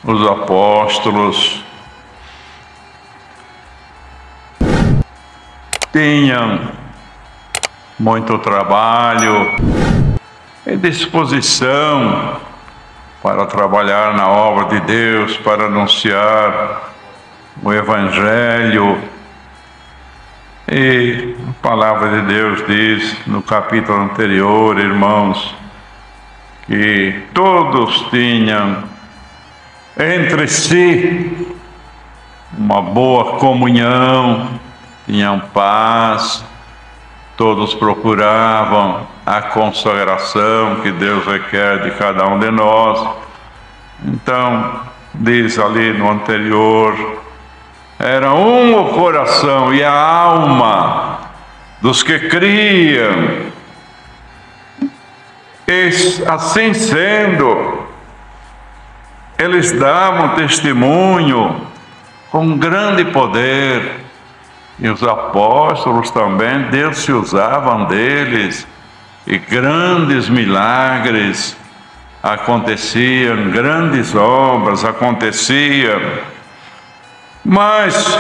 os apóstolos tinham muito trabalho e disposição para trabalhar na obra de Deus, para anunciar o Evangelho. E a palavra de Deus diz no capítulo anterior, irmãos, que todos tinham entre si uma boa comunhão, tinham paz, todos procuravam a consagração que Deus requer de cada um de nós. Então, diz ali no anterior, era um o coração e a alma dos que criam. E assim sendo, eles davam testemunho com grande poder. E os apóstolos também, Deus se usavam deles, e grandes milagres aconteciam, grandes obras aconteciam. Mas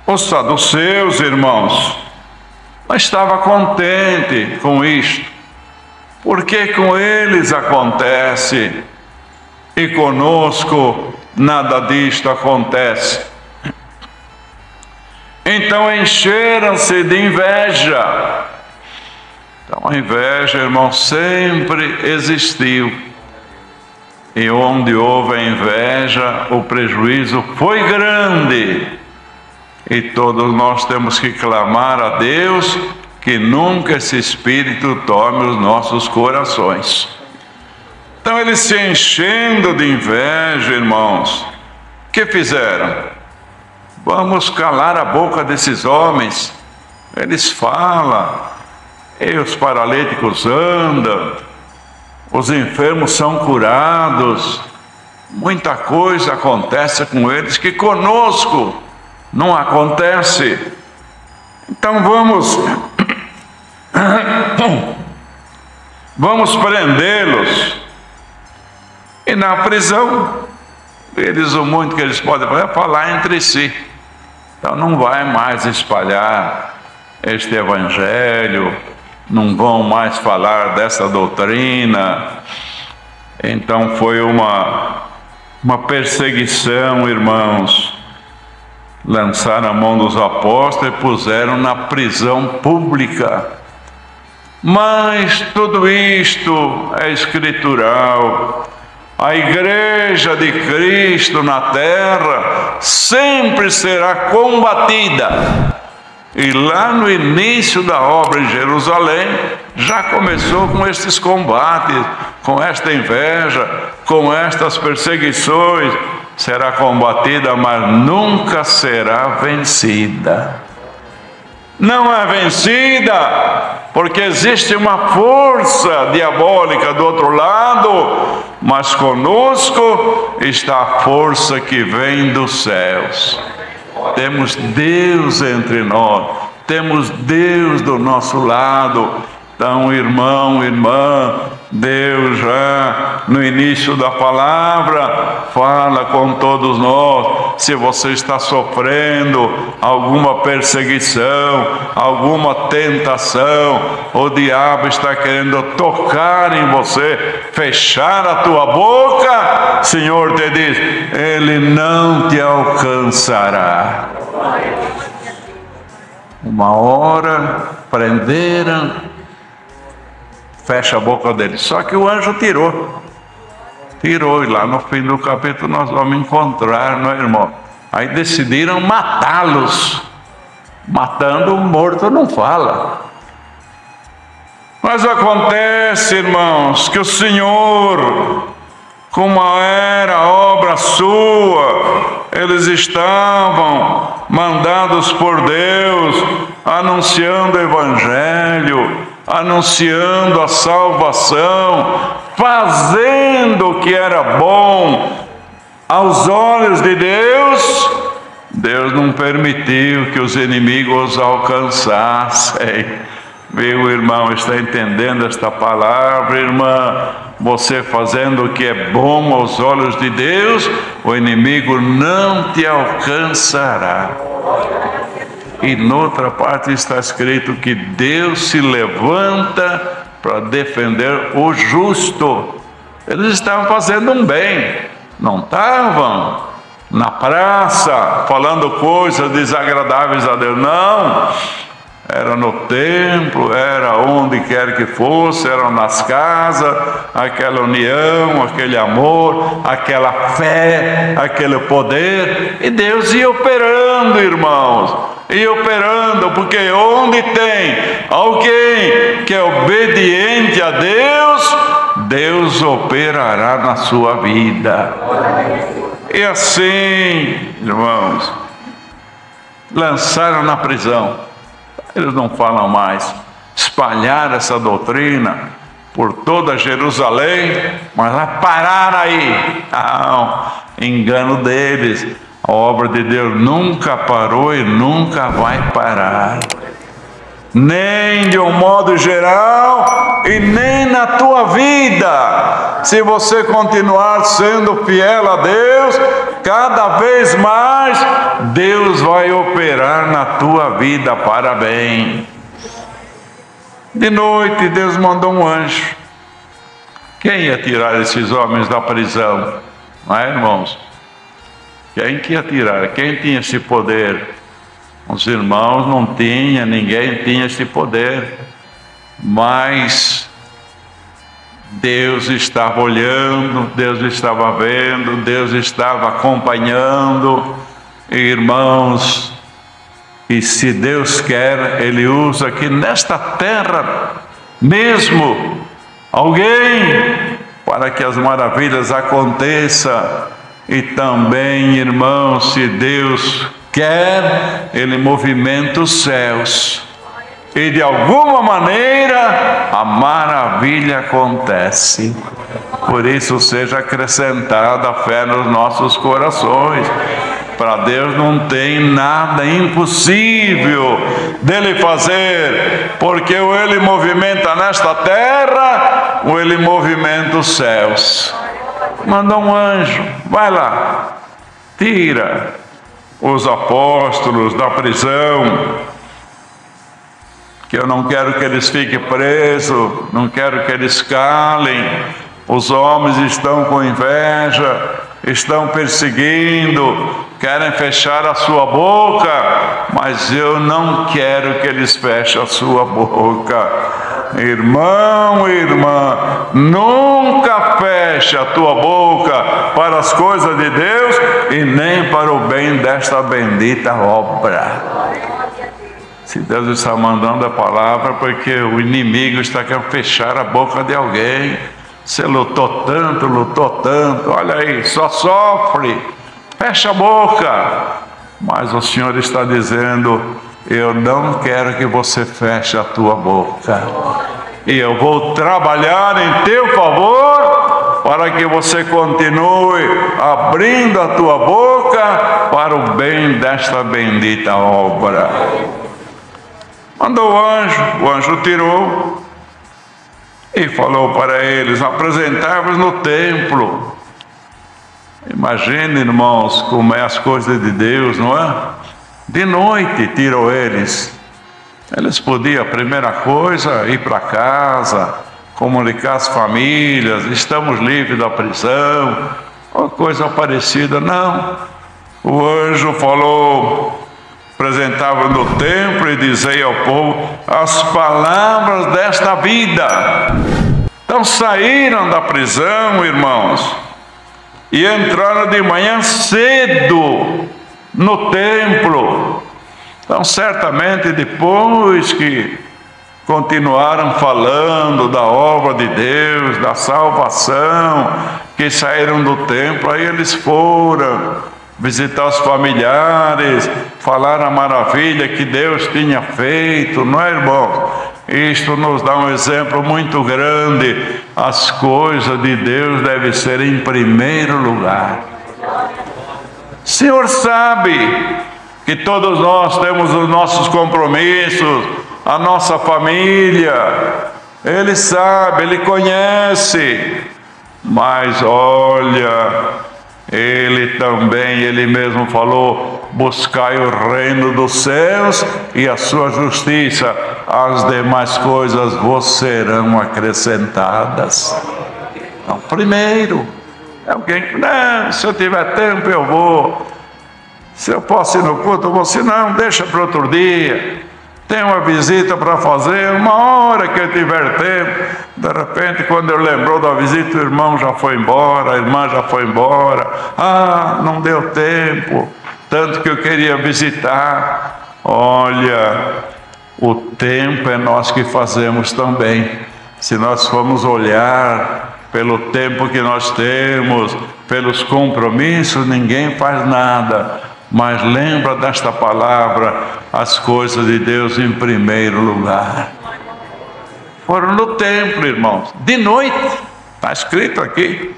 os saduceus, irmãos, não estavam contentes com isto, porque com eles acontece e conosco nada disto acontece. Então encheram-se de inveja. Então a inveja, irmão, sempre existiu. E onde houve a inveja, o prejuízo foi grande. E todos nós temos que clamar a Deus que nunca esse espírito tome os nossos corações. Então eles se enchendo de inveja, irmãos, o que fizeram? Vamos calar a boca desses homens. Eles falam, e os paralíticos andam, os enfermos são curados, muita coisa acontece com eles que conosco não acontece. Então vamos prendê-los. E na prisão, eles, o muito que eles podem fazer é falar entre si. Então não vai mais espalhar este evangelho, não vão mais falar dessa doutrina. Então foi uma perseguição, irmãos. Lançaram a mão dos apóstolos e puseram na prisão pública. Mas tudo isto é escritural. A igreja de Cristo na terra sempre será combatida. E lá no início da obra em Jerusalém, já começou com estes combates, com esta inveja, com estas perseguições. Será combatida, mas nunca será vencida. Não é vencida, porque existe uma força diabólica do outro lado, mas conosco está a força que vem dos céus. Temos Deus entre nós, temos Deus do nosso lado. Então, irmão, irmã, Deus já no início da palavra fala com todos nós. Se você está sofrendo alguma perseguição, alguma tentação, o diabo está querendo tocar em você, fechar a tua boca, o Senhor te diz, ele não te alcançará. Uma hora prenderam, fecha a boca dele. Só que o anjo tirou, e lá no fim do capítulo nós vamos encontrar, não é, irmão? Aí decidiram matá-los. Matando o morto não fala. Mas acontece, irmãos, que o Senhor, como era obra sua, eles estavam mandados por Deus, anunciando o Evangelho, anunciando a salvação, fazendo o que era bom aos olhos de Deus. Deus não permitiu que os inimigos os alcançassem. Meu irmão, está entendendo esta palavra, irmã? Você fazendo o que é bom aos olhos de Deus, o inimigo não te alcançará. E noutra parte está escrito que Deus se levanta para defender o justo. Eles estavam fazendo um bem, não estavam na praça falando coisas desagradáveis a Deus, não. Era no templo, era onde quer que fosse, era nas casas, aquela união, aquele amor, aquela fé, aquele poder, e Deus ia operando, irmãos, ia operando, porque onde tem alguém que é obediente a Deus, Deus operará na sua vida. E assim, irmãos, lançaram na prisão. Eles não falam mais, espalharam essa doutrina por toda Jerusalém, mas vai parar aí. Não, engano deles. A obra de Deus nunca parou e nunca vai parar. Nem de um modo geral e nem na tua vida. Se você continuar sendo fiel a Deus, cada vez mais Deus vai operar na tua vida para bem. De noite Deus mandou um anjo. Quem ia tirar esses homens da prisão? Não é, irmãos? Quem que ia tirar? Quem tinha esse poder? Os irmãos não tinham, ninguém tinha esse poder, mas Deus estava olhando, Deus estava vendo, Deus estava acompanhando, irmãos, e se Deus quer, Ele usa aqui nesta terra mesmo alguém para que as maravilhas aconteçam, e também, irmãos, se Deus quer, Ele movimenta os céus, e de alguma maneira a maravilha acontece. Por isso seja acrescentada a fé nos nossos corações. Para Deus não tem nada impossível dele fazer, porque ou Ele movimenta nesta terra, ou Ele movimenta os céus. Manda um anjo, vai lá, tira os apóstolos da prisão, que eu não quero que eles fiquem presos, não quero que eles calem. Os homens estão com inveja, estão perseguindo, querem fechar a sua boca, mas eu não quero que eles fechem a sua boca. Irmão, irmã, nunca feche a tua boca para as coisas de Deus e nem para o bem desta bendita obra. Se Deus está mandando a palavra, porque o inimigo está querendo fechar a boca de alguém. Você lutou tanto, olha aí, só sofre, fecha a boca. Mas o Senhor está dizendo: eu não quero que você feche a tua boca, e eu vou trabalhar em teu favor para que você continue abrindo a tua boca para o bem desta bendita obra. Mandou o anjo tirou e falou para eles: apresentai-vos no templo. Imagine, irmãos, como é as coisas de Deus, não é? De noite tirou eles. Eles podiam, a primeira coisa, ir para casa, comunicar às famílias: estamos livres da prisão, ou coisa parecida. Não. O anjo falou: apresentava no templo e dizia ao povo as palavras desta vida. Então saíram da prisão, irmãos, e entraram de manhã cedo no templo. Então, certamente, depois que continuaram falando da obra de Deus, da salvação, que saíram do templo, aí eles foram visitar os familiares, falar a maravilha que Deus tinha feito, não é, irmão? Isto nos dá um exemplo muito grande. As coisas de Deus devem ser em primeiro lugar. O Senhor sabe que todos nós temos os nossos compromissos, a nossa família. Ele sabe, Ele conhece. Mas olha, Ele também, Ele mesmo falou: buscai o reino dos céus e a sua justiça, as demais coisas vos serão acrescentadas. Então, primeiro, é alguém que, não, se eu tiver tempo eu vou, se eu posso ir no culto eu vou, se não, deixa para outro dia. Tem uma visita para fazer, uma hora que eu tiver tempo. De repente, quando eu lembrou da visita, o irmão já foi embora, a irmã já foi embora. Ah, não deu tempo, tanto que eu queria visitar. Olha, o tempo é nós que fazemos também. Se nós formos olhar pelo tempo que nós temos, pelos compromissos, ninguém faz nada. Mas lembra desta palavra: as coisas de Deus em primeiro lugar. Foram no templo, irmãos, de noite, está escrito aqui.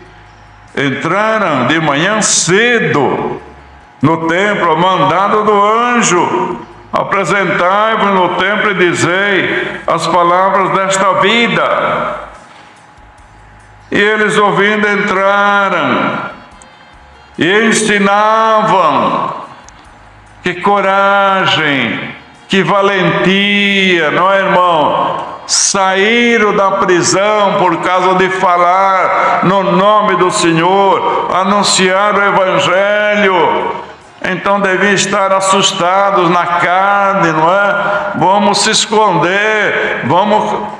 Entraram de manhã cedo no templo, mandado do anjo: apresentai-vos no templo e dizei as palavras desta vida. E eles, ouvindo, entraram e ensinavam. Que coragem, que valentia, não é, irmão? Saíram da prisão por causa de falar no nome do Senhor, anunciar o Evangelho. Então deviam estar assustados na carne, não é? Vamos se esconder, vamos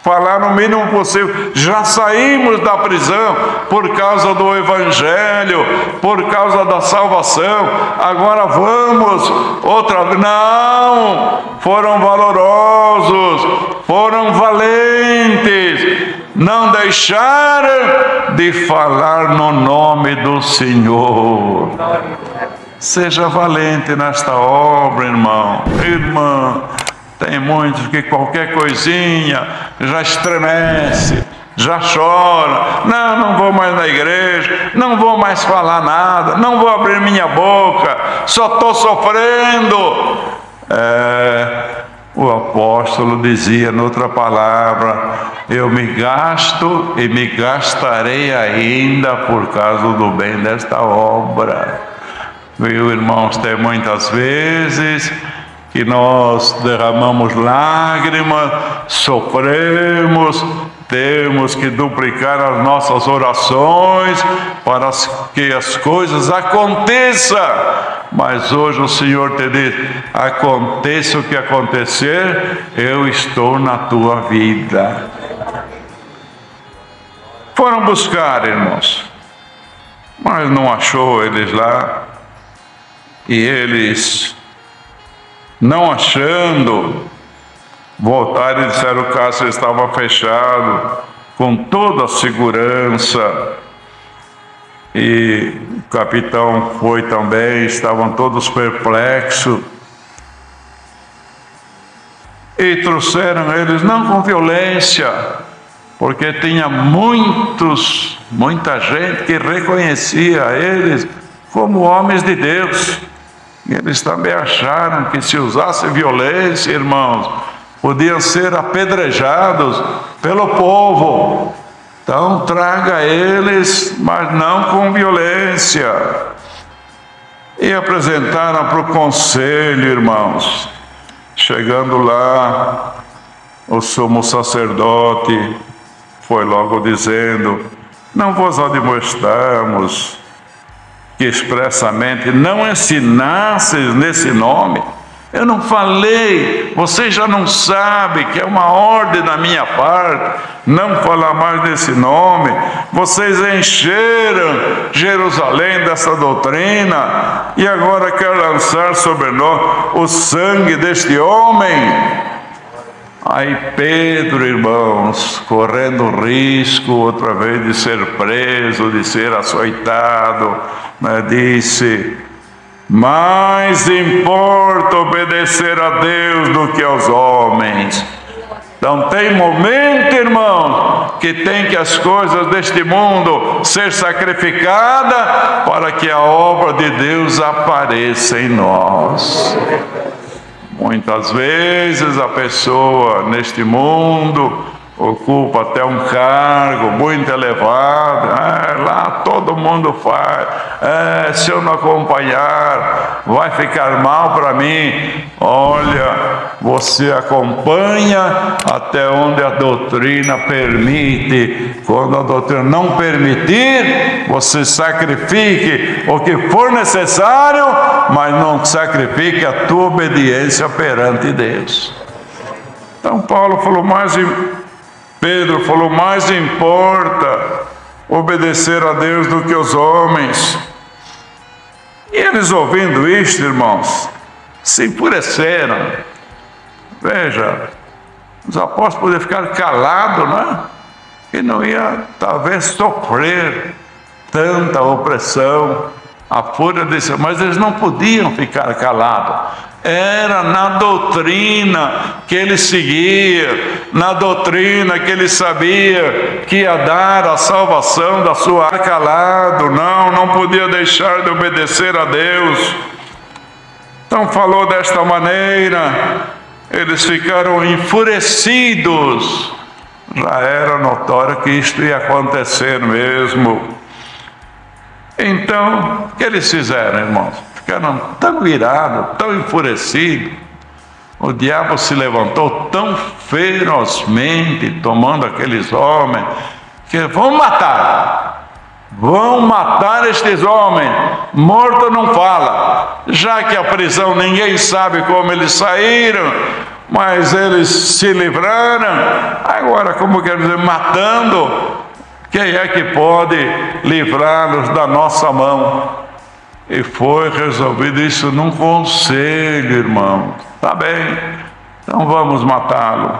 falar no mínimo possível. Já saímos da prisão por causa do Evangelho, por causa da salvação. Agora vamos outra vez. Não, foram valorosos, foram valentes, não deixaram de falar no nome do Senhor. Seja valente nesta obra, irmão, irmã. Tem muitos que qualquer coisinha já estremece, já chora. Não, não vou mais na igreja, não vou mais falar nada, não vou abrir minha boca, só estou sofrendo. O apóstolo dizia noutra palavra: eu me gasto e me gastarei ainda por causa do bem desta obra. Viu, irmãos, tem muitas vezes que nós derramamos lágrimas, sofremos, temos que duplicar as nossas orações para que as coisas aconteçam. Mas hoje o Senhor te diz: aconteça o que acontecer, eu estou na tua vida. Foram buscar, irmãos, mas não achou eles lá, e eles, não achando, voltaram e disseram que o cárcere estava fechado, com toda a segurança. E o capitão foi também, estavam todos perplexos. E trouxeram eles, não com violência, porque tinha muita gente que reconhecia eles como homens de Deus. E eles também acharam que se usasse violência, irmãos, podiam ser apedrejados pelo povo. Então traga eles, mas não com violência. E apresentaram para o conselho, irmãos. Chegando lá, o sumo sacerdote foi logo dizendo: não vos admoestamos que expressamente não ensinasses nesse nome? Eu não falei, vocês já não sabem que é uma ordem da minha parte não falar mais nesse nome? Vocês encheram Jerusalém dessa doutrina e agora quer lançar sobre nós o sangue deste homem? Aí Pedro, irmãos, correndo risco outra vez de ser preso, de ser açoitado, disse: mais importa obedecer a Deus do que aos homens. Então tem momento, irmão, que tem que as coisas deste mundo ser sacrificadas para que a obra de Deus apareça em nós. Muitas vezes a pessoa neste mundo ocupa até um cargo muito elevado, lá todo mundo faz, se eu não acompanhar, vai ficar mal para mim. Olha, você acompanha até onde a doutrina permite. Quando a doutrina não permitir, você sacrifique o que for necessário, mas não sacrifique a tua obediência perante Deus. Então Pedro falou, mais importa obedecer a Deus do que os homens. E eles, ouvindo isto, irmãos, se enfureceram. Veja, os apóstolos podiam ficar calados, né? E não ia, talvez, sofrer tanta opressão, a fúria desse, mas eles não podiam ficar calados. Era na doutrina que ele seguia, na doutrina que ele sabia que ia dar a salvação da sua alma. Calado, não podia deixar de obedecer a Deus. Então falou desta maneira, eles ficaram enfurecidos. Já era notório que isto ia acontecer mesmo. Então, o que eles fizeram, irmãos? Ficaram tão irados, tão enfurecidos. O diabo se levantou tão ferozmente, tomando aqueles homens, que vão matar estes homens. Morto não fala, já que a prisão ninguém sabe como eles saíram, mas eles se livraram. Agora, como quer dizer, matando, quem é que pode livrá-los da nossa mão? E foi resolvido isso num conselho, irmão. Tá bem, então vamos matá-lo.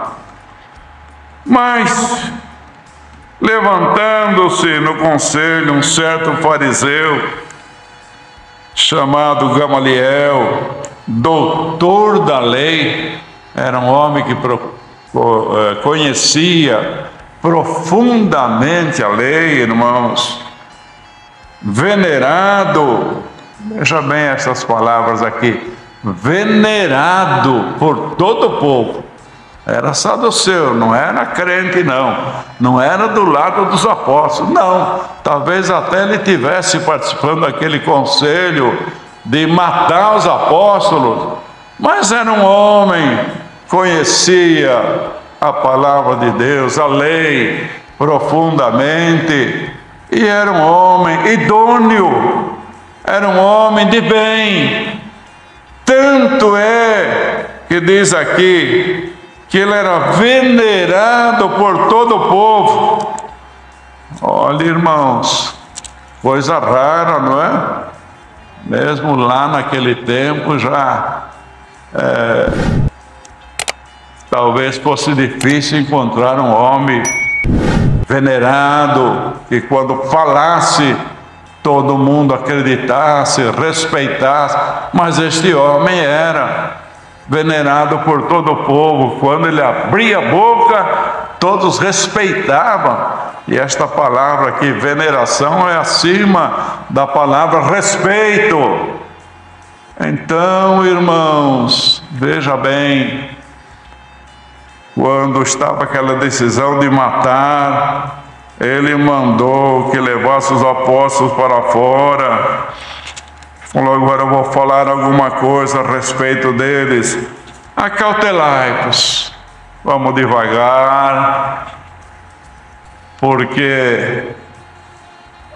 Mas, levantando-se no conselho um certo fariseu, chamado Gamaliel, doutor da lei, era um homem que conhecia profundamente a lei, irmãos, venerado, veja bem essas palavras aqui, venerado por todo o povo. Era saduceu, não era crente não era do lado dos apóstolos, não. Talvez até ele tivesse participando daquele conselho de matar os apóstolos, mas era um homem, conhecia a palavra de Deus, a lei profundamente, e era um homem idôneo, era um homem de bem. Tanto é que diz aqui que ele era venerado por todo o povo. Olha, irmãos, coisa rara, não é? Mesmo lá naquele tempo já talvez fosse difícil encontrar um homem venerado, que quando falasse todo mundo acreditasse, respeitasse. Mas este homem era venerado por todo o povo. Quando ele abria a boca, todos respeitavam. E esta palavra aqui, veneração, é acima da palavra respeito. Então, irmãos, veja bem, quando estava aquela decisão de matar, ele mandou que levasse os apóstolos para fora. Falou, agora eu vou falar alguma coisa a respeito deles. Acautelai-vos, vamos devagar, porque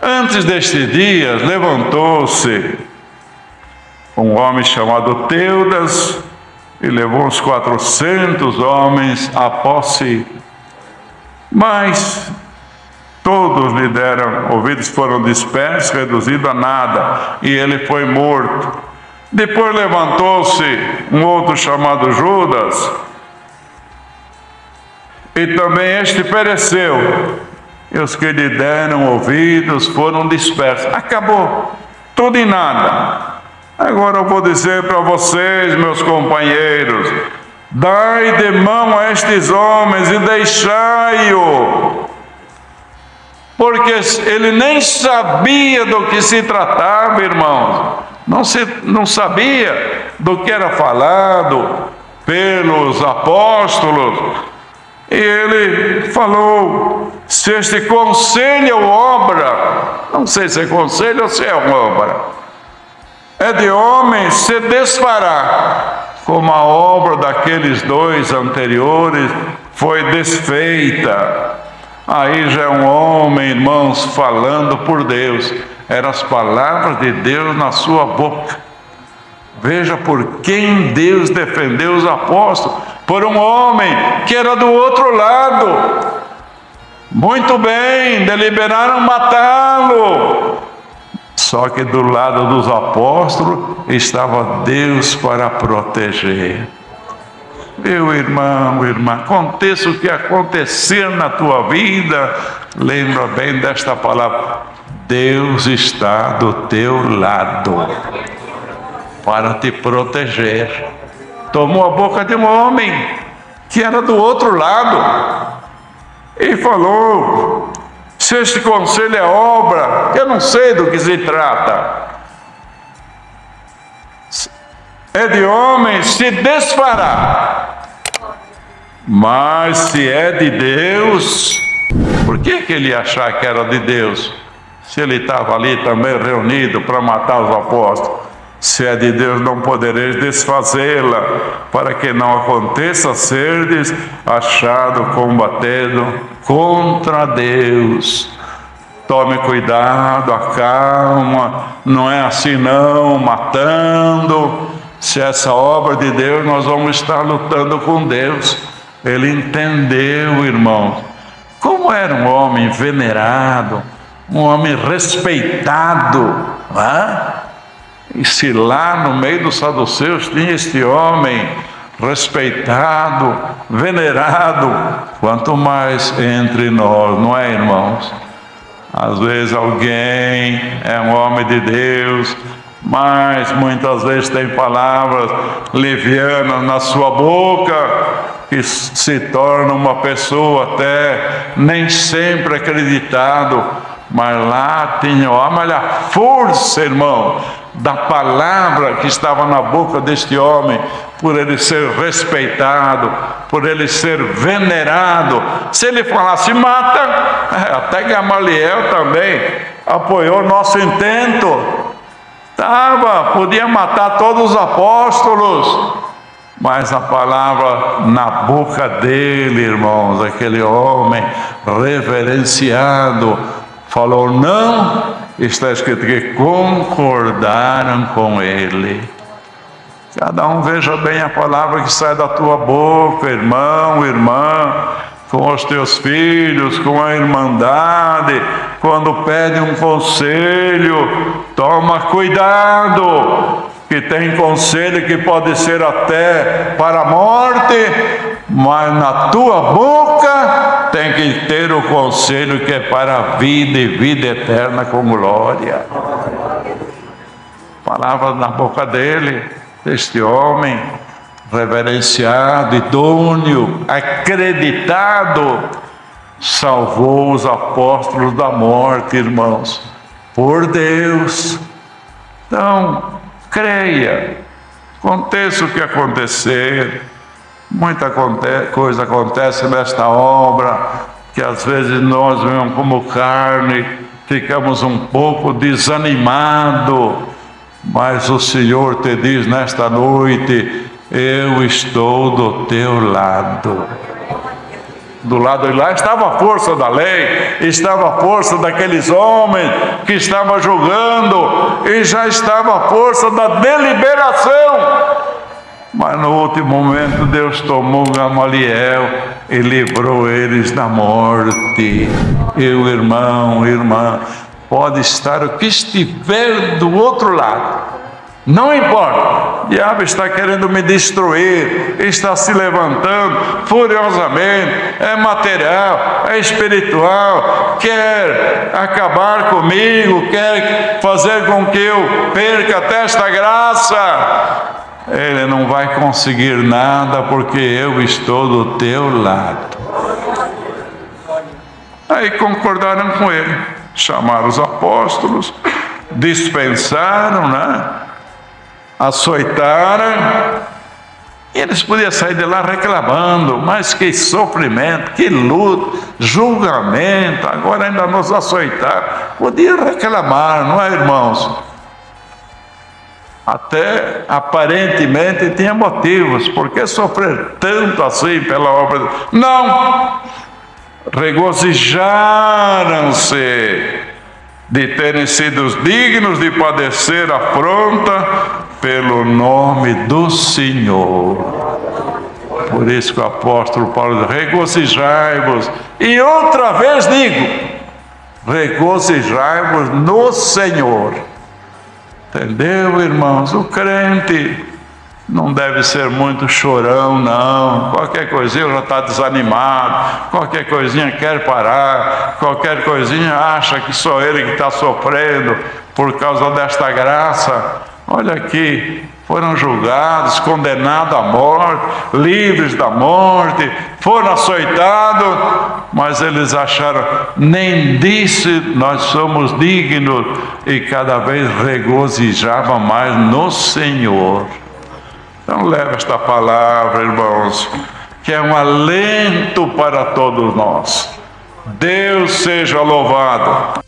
antes destes dias levantou-se um homem chamado Teudas e levou uns 400 homens após si. Mas todos lhe deram ouvidos, foram dispersos, reduzidos a nada, e ele foi morto. Depois levantou-se um outro chamado Judas, e também este pereceu, e os que lhe deram ouvidos foram dispersos. Acabou, tudo em nada. Agora eu vou dizer para vocês, meus companheiros, dai de mão a estes homens e deixai-o, porque ele nem sabia do que se tratava, irmãos, não sabia do que era falado, pelos apóstolos. E ele falou: se este conselho ou obra, não sei se é conselho ou se é obra, é de homem, se desfará, como a obra daqueles dois anteriores foi desfeita. Aí já é um homem, irmãos, falando por Deus. Eram as palavras de Deus na sua boca. Veja por quem Deus defendeu os apóstolos. Por um homem que era do outro lado. Muito bem, deliberaram matá-lo. Só que do lado dos apóstolos estava Deus para proteger. Meu irmão, irmã, aconteça o que acontecer na tua vida, lembra bem desta palavra: Deus está do teu lado para te proteger. Tomou a boca de um homem que era do outro lado e falou: se este conselho é obra, eu não sei do que se trata, é de homem, se desfará. Mas se é de Deus, por que ele ia achar que era de Deus? Se ele estava ali também reunido para matar os apóstolos. Se é de Deus, não podereis desfazê-la, para que não aconteça serdes achado combatendo contra Deus. Tome cuidado, acalma, não é assim não, matando. Se essa obra de Deus, nós vamos estar lutando com Deus. Ele entendeu, irmãos, como era um homem venerado, um homem respeitado, não é? E se lá no meio dos saduceus tinha este homem respeitado, venerado, quanto mais entre nós, não é, irmãos? Às vezes alguém é um homem de Deus, mas muitas vezes tem palavras levianas na sua boca, que se torna uma pessoa até nem sempre acreditado, mas lá tinha, olha a força, irmão, da palavra que estava na boca deste homem, por ele ser respeitado, por ele ser venerado. Se ele falasse mata, até Gamaliel também apoiou nosso intento. Podia matar todos os apóstolos, mas a palavra na boca dele, irmãos, aquele homem reverenciado, falou não. Está escrito que concordaram com ele. Cada um veja bem a palavra que sai da tua boca, irmão, irmã, com os teus filhos, com a irmandade. Quando pede um conselho, toma cuidado, que tem conselho que pode ser até para a morte, mas na tua boca tem que ter o conselho que é para a vida e vida eterna com glória. Palavra na boca dele, deste homem reverenciado, idôneo, acreditado, salvou os apóstolos da morte, irmãos, por Deus. Então, creia, aconteça o que acontecer. Muita coisa acontece nesta obra, que às vezes nós vemos como carne, ficamos um pouco desanimados, mas o Senhor te diz nesta noite: eu estou do teu lado. Do lado de lá estava a força da lei, estava a força daqueles homens que estavam julgando, e já estava a força da deliberação. Mas no último momento Deus tomou Gamaliel e livrou eles da morte. Eu, irmão, irmã, pode estar o que estiver do outro lado, não importa. O diabo está querendo me destruir, está se levantando furiosamente, é material, é espiritual, quer acabar comigo, quer fazer com que eu perca até esta graça. Ele não vai conseguir nada, porque eu estou do teu lado. Aí concordaram com ele, chamaram os apóstolos, dispensaram, açoitaram, E eles podiam sair de lá reclamando, mas que sofrimento, que luta, julgamento, agora ainda nos açoitar. Podiam reclamar, não é, irmãos? Até aparentemente tinha motivos, por que sofrer tanto assim pela obra de Deus? Não! Regozijaram-se de terem sido dignos de padecer afronta pelo nome do Senhor. Por isso que o apóstolo Paulo diz: regozijai-vos. E outra vez digo: regozijai-vos no Senhor. Entendeu, irmãos? O crente não deve ser muito chorão, não. Qualquer coisinha já está desanimado, qualquer coisinha quer parar, qualquer coisinha acha que só ele que está sofrendo por causa desta graça. Olha aqui, foram julgados, condenados à morte, livres da morte, foram açoitados, mas eles acharam, nem disso nós somos dignos, e cada vez regozijavam mais no Senhor. Então leva esta palavra, irmãos, que é um alento para todos nós. Deus seja louvado.